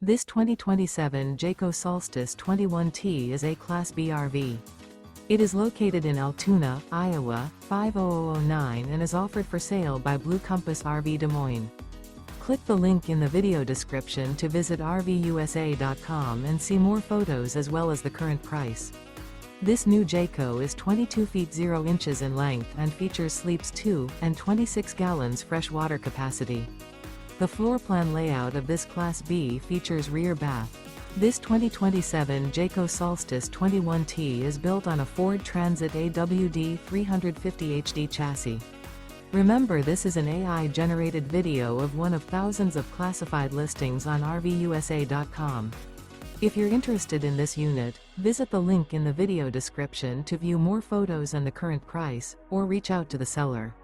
This 2027 Jayco Solstice 21T is a Class B RV. It is located in Altoona, Iowa, 50009 and is offered for sale by Blue Compass RV Des Moines. Click the link in the video description to visit RVUSA.com and see more photos as well as the current price. This new Jayco is 22 feet 0 inches in length and features sleeps 2 and 26 gallons fresh water capacity. The floor plan layout of this Class B features rear bath. This 2027 Jayco Solstice 21T is built on a Ford Transit AWD 350 HD chassis. Remember, this is an AI-generated video of one of thousands of classified listings on RVUSA.com. If you're interested in this unit, visit the link in the video description to view more photos and the current price, or reach out to the seller.